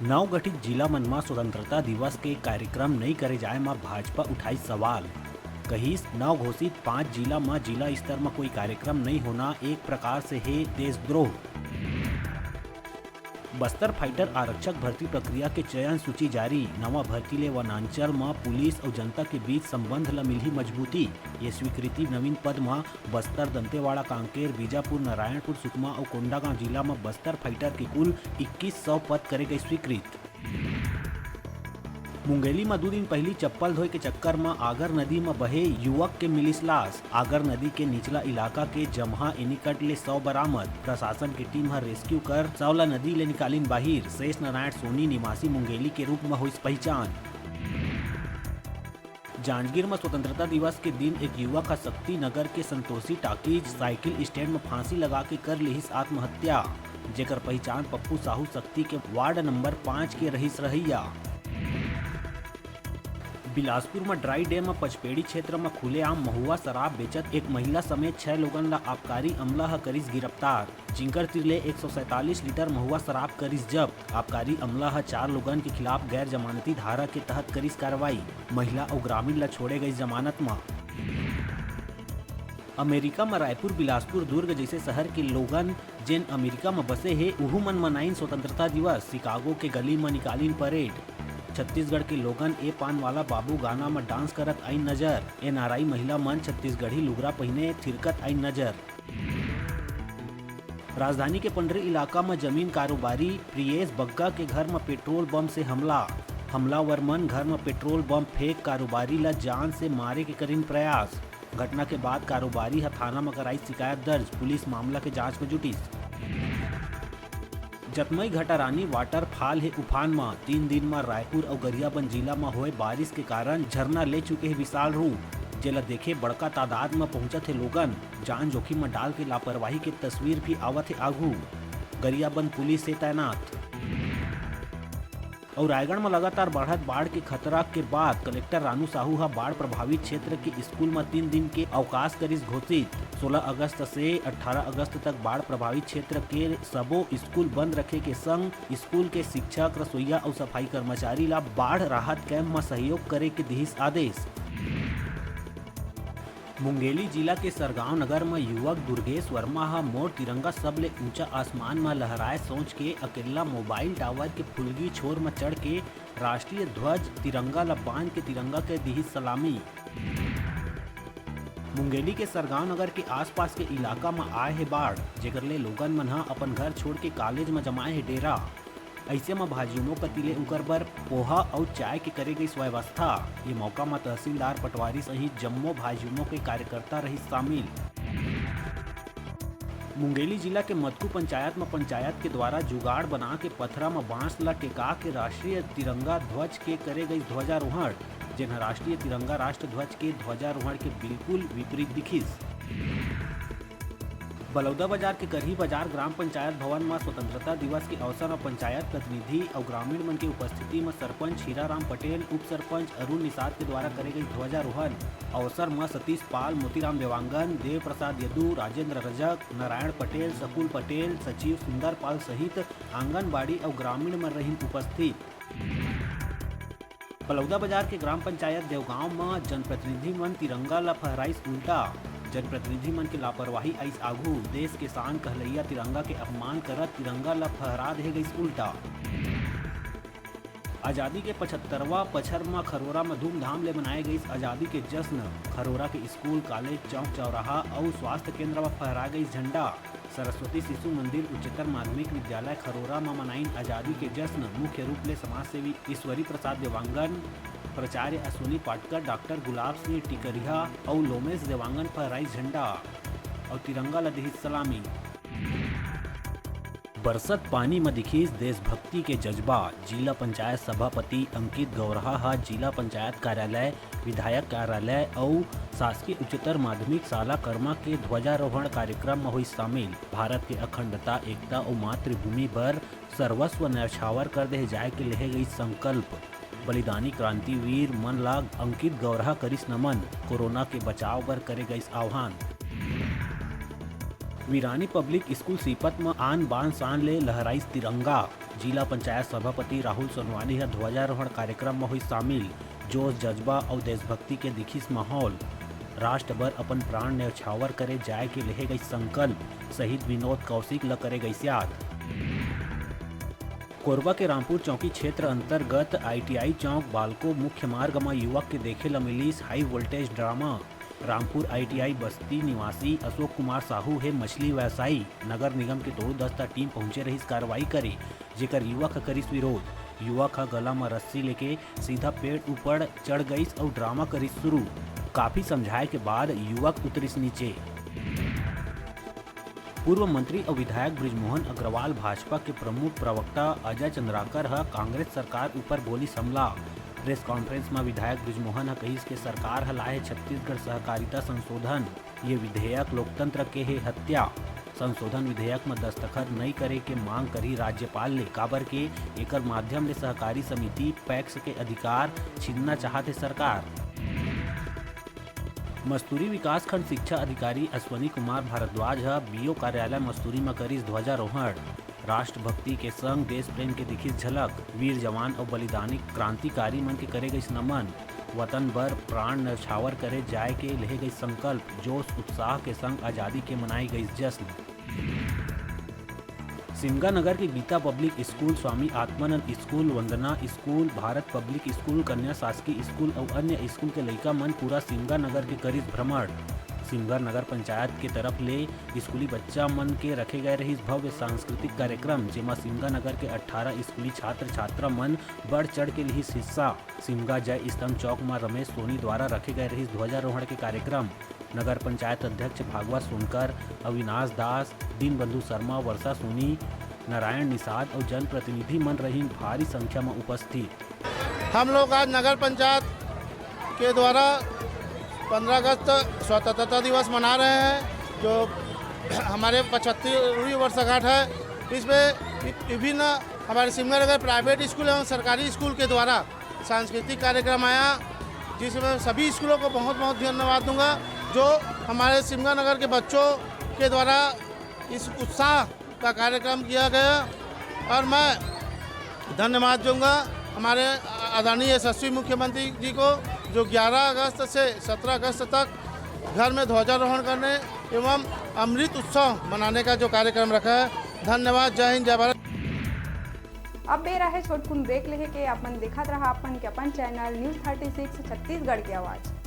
नवगठित जिला मन म स्वतंत्रता दिवस के कार्यक्रम नहीं करे जाए म भाजपा उठाई सवाल। कहिस नव घोषित 5 जिला म जिला स्तर में कोई कार्यक्रम नहीं होना एक प्रकार से है देशद्रोह। बस्तर फाइटर आरक्षक भर्ती प्रक्रिया के चयन सूची जारी। नवा भर्ती ले वनांचल में पुलिस और जनता के बीच संबंध ल मिली मजबूती। ये स्वीकृति नवीन पद में बस्तर, दंतेवाड़ा, कांकेर, बीजापुर, नारायणपुर, सुकमा और कोंडागांव जिला में बस्तर फाइटर के कुल 2100 पद करे गए स्वीकृत। मुंगेली में 2 दिन पहली चप्पल धोए के चक्कर में आगर नदी में बहे युवक के मिलिस लाश। आगर नदी के निचला इलाका के जमहा एनिकट ले 100 बरामद। प्रशासन की टीम हर रेस्क्यू कर सौला नदी ले निकालिन बाहिर। शेष नारायण सोनी निवासी मुंगेली के रूप में हुई पहचान। जांजगीर में स्वतंत्रता दिवस के दिन एक युवक का शक्ति नगर के संतोषी टाकीज साइकिल स्टैंड में फांसी लगा के कर लिहिस आत्महत्या। जेकर पहचान पप्पू साहू शक्ति के वार्ड नंबर 5 के रहीस रहिया। बिलासपुर में ड्राई डैम में पचपेड़ी क्षेत्र में खुलेआम महुआ शराब बेचत एक महिला समेत 6 लोगन ला आबकारी अमला ह करिस गिरफ्तार। जिंकर तिरले 147 लीटर महुआ शराब करिस जब्त। आबकारी अमला ह 4 लोगन के खिलाफ गैर जमानती धारा के तहत करिस कार्रवाई। महिला और ग्रामीण ला छोड़े गई जमानत में। अमेरिका में रायपुर, बिलासपुर, दुर्ग जैसे शहर के लोगन जेन अमेरिका में बसे है उहू मन मनाइन स्वतंत्रता दिवस। शिकागो के गली में निकालिन परेड। छत्तीसगढ़ के लोगन ए पान वाला बाबू गाना में डांस करत आई नजर। एनआरआई महिला मन छत्तीसगढ़ी लुगरा पहने थिरकत आई नजर। राजधानी के पंडरी इलाका में जमीन कारोबारी प्रियेश बग्गा के घर में पेट्रोल बम से हमला। हमलावर मन घर में पेट्रोल बम फेंक कारोबारी ला जान से मारे के करीन प्रयास। घटना के बाद कारोबारी थाना में कराई शिकायत दर्ज। पुलिस मामला के जांच में जुटी। जतमई घटारानी वाटरफॉल है उफान में। 3 दिन में रायपुर और गरियाबंद जिला में हुए बारिश के कारण झरना ले चुके हैं विशाल रूप। जेला देखे बड़का तादाद में पहुंचत है लोगन। जान जोखिम में डाल के लापरवाही के तस्वीर भी आवत है आगू। गरियाबंद पुलिस से तैनात। और रायगढ़ में लगातार बढ़त बाढ़ के खतरा के बाद कलेक्टर रानू साहू हा बाढ़ प्रभावित क्षेत्र के स्कूल में 3 दिन के अवकाश करिस घोषित। 16 अगस्त से 18 अगस्त तक बाढ़ प्रभावित क्षेत्र के सबो स्कूल बंद रखे के संग स्कूल के शिक्षक, रसोईया और सफाई कर्मचारी ला बाढ़ राहत कैंप में सहयोग करे के दिहिस आदेश। मुंगेली जिला के सरगांव नगर में युवक दुर्गेश वर्मा हा मोर तिरंगा सबले ऊंचा आसमान में लहराए सोच के अकेला मोबाइल टावर के फुलगी छोर में चढ़ के राष्ट्रीय ध्वज तिरंगा ला बांध के तिरंगा के दी सलामी। मुंगेली के सरगांव नगर के आसपास के इलाका में आए है बाढ़। जेकर ले लोगन मन हा अपन घर छोड़ के कॉलेज में जमाए है डेरा। ऐसे में भाजयुमो कतिले उकर बर पोहा और चाय के करे गई व्यवस्था। ये मौका में तहसीलदार पटवारी सहित जम्मो भाजयुमो के कार्यकर्ता रही शामिल। मुंगेली जिला के मदकू पंचायत में पंचायत के द्वारा जुगाड़ बना के पथरा में बांस ला टेका के राष्ट्रीय तिरंगा ध्वज के करे गई ध्वजारोहण। जिन्हें राष्ट्रीय तिरंगा राष्ट्र ध्वज के ध्वजारोहण के बिल्कुल विपरीत दिखिस। बलौदा बाजार के करही बाजार ग्राम पंचायत भवन में स्वतंत्रता दिवस के अवसर में पंचायत प्रतिनिधि और ग्रामीण मन की उपस्थिति में सरपंच हीराराम पटेल, उप सरपंच अरुण निषाद के द्वारा करे गई ध्वजारोहण। अवसर में सतीश पाल, मोतीराम देवांगन, देव प्रसाद यदू, राजेंद्र रजक, नारायण पटेल, सकुल पटेल, सचिव सुंदर पाल सहित आंगनबाड़ी और ग्रामीण में रही उपस्थित। बलौदा बाजार के ग्राम पंचायत देवगांव में जनप्रतिनिधि मन तिरंगा ला फहराइस उल्टा। जनप्रतिनिधि मन के लापरवाही आइस आगू। देश के शान कहलैया तिरंगा के अपमान करत तिरंगा ला फहरा दे गई उल्टा। आजादी के 75वां पचहर में खरोरा में धूमधाम ले मनाए गई आजादी के जश्न। खरोरा के स्कूल, कॉलेज, चौक चौराहा और स्वास्थ्य केंद्र में फहरा गई झंडा। सरस्वती शिशु मंदिर उच्चतर माध्यमिक विद्यालय खरोरा में मनाइन आजादी के जश्न। मुख्य रूप ले समाज सेवी ईश्वरी प्रसाद देवांगन, प्राचार्य अश्विनी पाटकर, डॉक्टर गुलाब सिंह टिकरिया और लोमेश देवांगन फहराई झंडा और तिरंगा ला दिहिस सलामी। बरसत पानी में दिखिस देशभक्ति के जज्बा। जिला पंचायत सभापति अंकित गौरहा हा जिला पंचायत कार्यालय, विधायक कार्यालय और शासकीय उच्चतर माध्यमिक शाला कर्मा के ध्वजारोहण कार्यक्रम में हुई शामिल। भारत के अखंडता, एकता और मातृभूमि पर सर्वस्व न्यौछावर कर दे जाए के लेहे गई संकल्प। बलिदानी क्रांतिवीर मन ला अंकित गौरहा करिस नमन। कोरोना के बचाव बर करे गई आह्वान। वीरानी पब्लिक स्कूल सीपत में आन बान शान ले लहराइस तिरंगा। जिला पंचायत सभापति राहुल सोनवानी ह ध्वजारोहण कार्यक्रम में हुई शामिल। जोश जज्बा और देशभक्ति के दिखिस माहौल। राष्ट्र बर अपन प्राण न्यौछावर करे जाए के लेहे गई संकल्प। शहीद विनोद कौशिक ल करे गई याद। कोरबा के रामपुर चौकी क्षेत्र अंतर्गत ITI चौक बालको मुख्य मार्ग में युवक के देखे ल मिलिस high voltage drama. Rampur ITI बस्ती निवासी अशोक कुमार साहू है मछली व्यवसायी। नगर निगम के तोड़ दस्ता टीम पहुंचे रही कार्रवाई करे, जेकर युवक करिस विरोध। युवक का गला में रस्सी लेके सीधा पेड़ ऊपर चढ़ गईस और ड्रामा करिस शुरू। काफी समझाए के बाद युवक उतरिस नीचे। पूर्व मंत्री और विधायक बृजमोहन अग्रवाल भाजपा के प्रमुख प्रवक्ता अजय चंद्राकर ह कांग्रेस सरकार ऊपर बोली हमला। प्रेस कॉन्फ्रेंस में विधायक बृजमोहन ह कहिस के सरकार ह लाए छत्तीसगढ़ सहकारिता संशोधन। ये विधेयक लोकतंत्र के है हत्या। संशोधन विधेयक में दस्तखत नहीं करे के मांग करी राज्यपाल ने, काबर के एकर माध्यम ले सहकारी समिति पैक्स के अधिकार छीनना चाहते सरकार। मस्तूरी विकास खंड शिक्षा अधिकारी अश्वनी कुमार भारद्वाज BO कार्यालय मस्तूरी में करिस ध्वजारोहण। राष्ट्रभक्ति के संग देश प्रेम के दिखिस झलक। वीर जवान और बलिदानी क्रांतिकारी मन के करे गई नमन। वतन बर प्राण न्यौछावर करे जाए के लेहे गई संकल्प। जोश उत्साह के संग आज़ादी के मनाई गई जश्न। सिमगा नगर के Gita public school, Swami Atmanand school, वंदना स्कूल, भारत पब्लिक स्कूल, कन्या शासकीय स्कूल और अन्य स्कूल के लइका मन पूरा सिमगा नगर के करिस भ्रमण। सिमगा नगर पंचायत के तरफ ले स्कूली बच्चा मन के रखे गए रही भव्य सांस्कृतिक कार्यक्रम, जेमा सिमगा नगर के 18 स्कूली छात्र छात्रा मन बढ़ चढ़ के लिहिस हिस्सा। सिमगा जय स्तंभ चौक में रमेश सोनी द्वारा रखे गए रही ध्वजारोहण के कार्यक्रम। नगर पंचायत अध्यक्ष भागवत सोनकर, अविनाश दास, दीनबंधु शर्मा, वर्षा सोनी, नारायण निषाद और जनप्रतिनिधि मन रही भारी संख्या में उपस्थित। हम लोग आज नगर पंचायत के द्वारा 15 अगस्त स्वतंत्रता दिवस मना रहे हैं, जो हमारे 75वीं वर्षगांठ है। इसमें विभिन्न हमारे सिमगा नगर प्राइवेट स्कूल एवं सरकारी स्कूल के द्वारा सांस्कृतिक कार्यक्रम आया, जिसमें सभी स्कूलों को बहुत बहुत धन्यवाद दूंगा, जो हमारे सिमगा नगर के बच्चों के द्वारा इस उत्साह का कार्यक्रम किया गया। और मैं धन्यवाद दूंगा हमारे आदरणीय यशस्वी मुख्यमंत्री जी को, जो 11 अगस्त से 17 अगस्त तक घर में ध्वजारोहण करने एवं अमृत उत्सव मनाने का जो कार्यक्रम रखा है। धन्यवाद। जय हिंद, जय भारत। अब बेरा है छोटकुन ब्रेक लेके अपन देखत रहा अपन के अपन चैनल न्यूज़ 36 छत्तीसगढ़ की आवाज़।